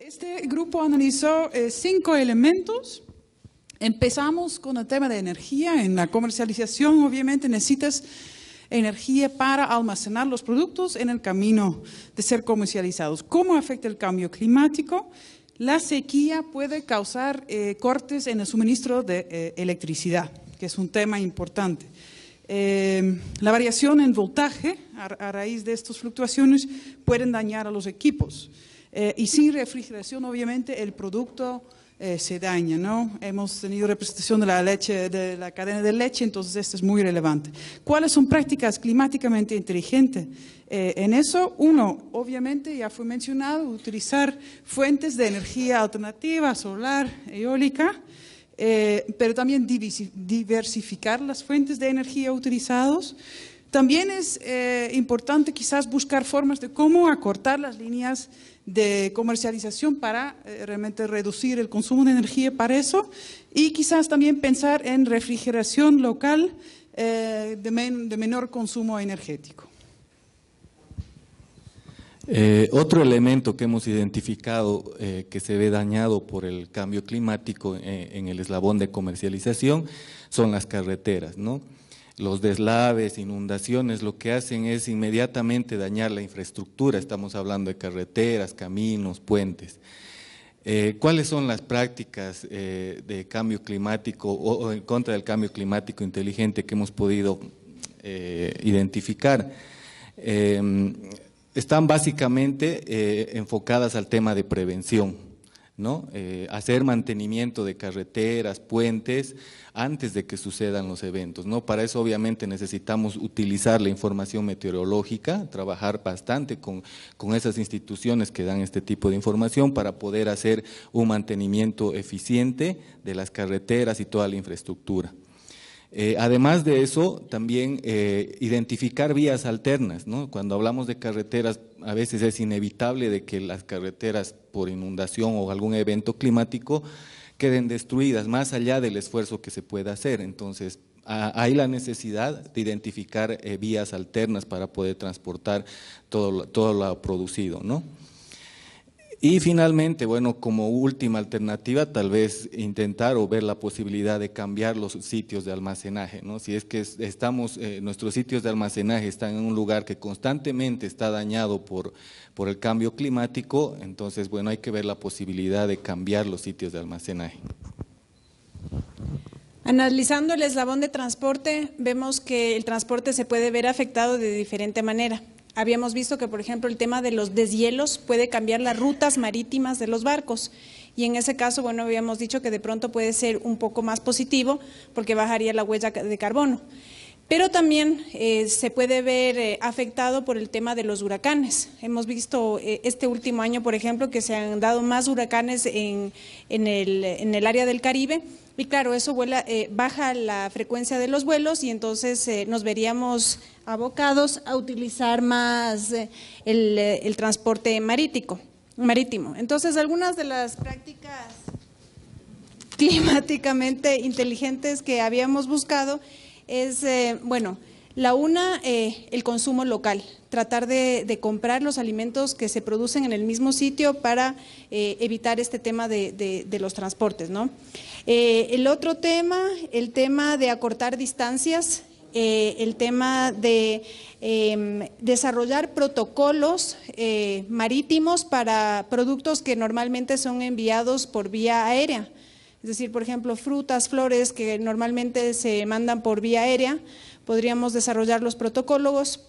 Este grupo analizó 5 elementos. Empezamos con el tema de energía. En la comercialización, obviamente, necesitas energía para almacenar los productos en el camino de ser comercializados. ¿Cómo afecta el cambio climático? La sequía puede causar cortes en el suministro de electricidad, que es un tema importante. La variación en voltaje a raíz de estas fluctuaciones pueden dañar a los equipos. Y sin refrigeración, obviamente, el producto se daña, ¿no? Hemos tenido representación de la leche, de la cadena de leche, entonces esto es muy relevante. ¿Cuáles son prácticas climáticamente inteligentes? En eso, uno, obviamente, ya fue mencionado, utilizar fuentes de energía alternativa, solar, eólica, pero también diversificar las fuentes de energía utilizadas. También es importante quizás buscar formas de cómo acortar las líneas de comercialización para realmente reducir el consumo de energía para eso, y quizás también pensar en refrigeración local de menor consumo energético. Otro elemento que hemos identificado que se ve dañado por el cambio climático en el eslabón de comercialización son las carreteras, ¿no? Los deslaves, inundaciones, lo que hacen es inmediatamente dañar la infraestructura. Estamos hablando de carreteras, caminos, puentes. ¿Cuáles son las prácticas de cambio climático o en contra del cambio climático inteligente que hemos podido identificar? Están básicamente enfocadas al tema de prevención, ¿no? Hacer mantenimiento de carreteras, puentes, antes de que sucedan los eventos, ¿no? Para eso obviamente necesitamos utilizar la información meteorológica, trabajar bastante con esas instituciones que dan este tipo de información para poder hacer un mantenimiento eficiente de las carreteras y toda la infraestructura. Además de eso, también identificar vías alternas, ¿no? Cuando hablamos de carreteras, a veces es inevitable de que las carreteras por inundación o algún evento climático queden destruidas, más allá del esfuerzo que se pueda hacer. Entonces, hay la necesidad de identificar vías alternas para poder transportar todo lo producido, ¿no? Y finalmente, bueno, como última alternativa, tal vez intentar o ver la posibilidad de cambiar los sitios de almacenaje, ¿no? Si es que nuestros sitios de almacenaje están en un lugar que constantemente está dañado por el cambio climático, entonces, bueno, hay que ver la posibilidad de cambiar los sitios de almacenaje. Analizando el eslabón de transporte, vemos que el transporte se puede ver afectado de diferente manera. Habíamos visto que, por ejemplo, el tema de los deshielos puede cambiar las rutas marítimas de los barcos, y en ese caso, bueno, habíamos dicho que de pronto puede ser un poco más positivo porque bajaría la huella de carbono. Pero también se puede ver afectado por el tema de los huracanes. Hemos visto este último año, por ejemplo, que se han dado más huracanes en el área del Caribe, y claro, eso baja la frecuencia de los vuelos, y entonces nos veríamos abocados a utilizar más el transporte marítimo. Entonces, algunas de las prácticas climáticamente inteligentes que habíamos buscado es, bueno, el consumo local, tratar de comprar los alimentos que se producen en el mismo sitio para evitar este tema de los transportes, ¿no? El otro tema, el tema de acortar distancias, el tema de desarrollar protocolos marítimos para productos que normalmente son enviados por vía aérea. Es decir, por ejemplo, frutas, flores que normalmente se mandan por vía aérea, podríamos desarrollar los protocolos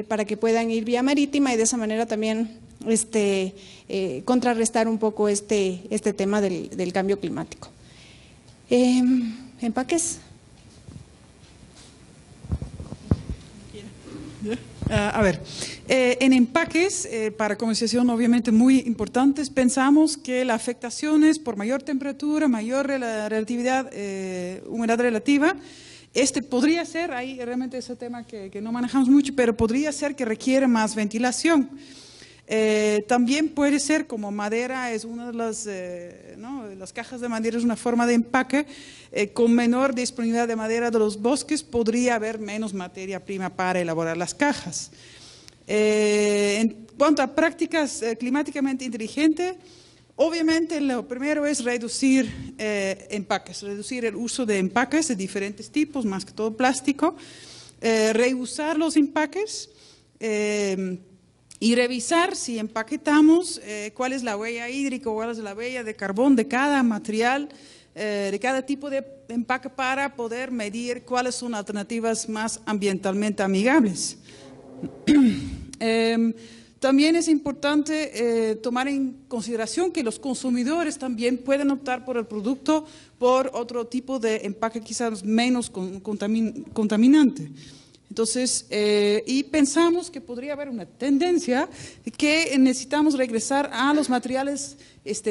para que puedan ir vía marítima, y de esa manera también contrarrestar un poco este tema del cambio climático. Empaques. A ver, en empaques, para comercialización obviamente muy importantes, pensamos que las afectaciones por mayor temperatura, mayor relatividad, humedad relativa, podría ser, ahí realmente ese tema que no manejamos mucho, pero podría ser que requiere más ventilación. También puede ser, como madera es una de las cajas de madera es una forma de empaque, con menor disponibilidad de madera de los bosques podría haber menos materia prima para elaborar las cajas. En cuanto a prácticas climáticamente inteligentes, Obviamente, lo primero es reducir empaques, reducir el uso de empaques de diferentes tipos, más que todo plástico, reusar los empaques y revisar si empaquetamos cuál es la huella hídrica o cuál es la huella de carbón de cada material, de cada tipo de empaque para poder medir cuáles son alternativas más ambientalmente amigables. También es importante tomar en consideración que los consumidores también pueden optar por el producto por otro tipo de empaque quizás menos contaminante. Entonces, y pensamos que podría haber una tendencia que necesitamos regresar a los materiales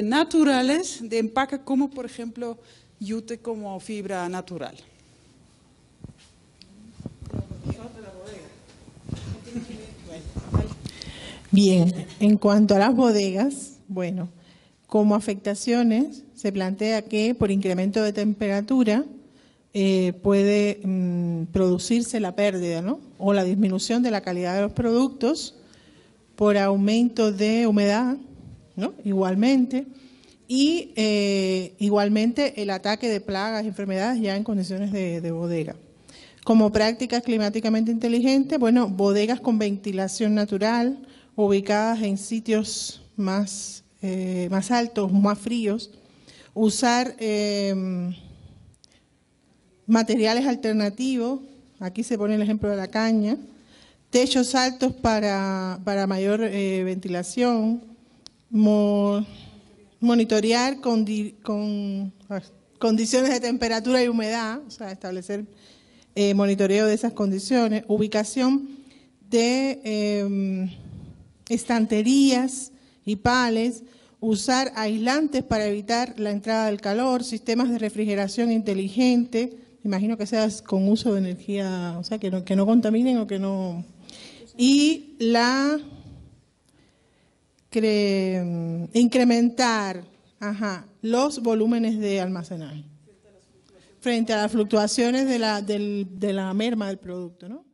naturales de empaque, como por ejemplo yute como fibra natural. Bien, en cuanto a las bodegas, bueno, como afectaciones se plantea que por incremento de temperatura puede producirse la pérdida, ¿no? O la disminución de la calidad de los productos por aumento de humedad, ¿no? Igualmente, y igualmente el ataque de plagas y enfermedades ya en condiciones de bodega. Como prácticas climáticamente inteligentes, bueno, bodegas con ventilación natural, ubicadas en sitios más altos, más fríos, usar materiales alternativos, aquí se pone el ejemplo de la caña, techos altos para mayor ventilación, monitorear condiciones de temperatura y humedad, o sea, establecer monitoreo de esas condiciones, ubicación de estanterías y pales, usar aislantes para evitar la entrada del calor, sistemas de refrigeración inteligente, imagino que sea con uso de energía, o sea, que no contaminen o que no... Y incrementar los volúmenes de almacenaje frente a las fluctuaciones de la merma del producto, ¿no?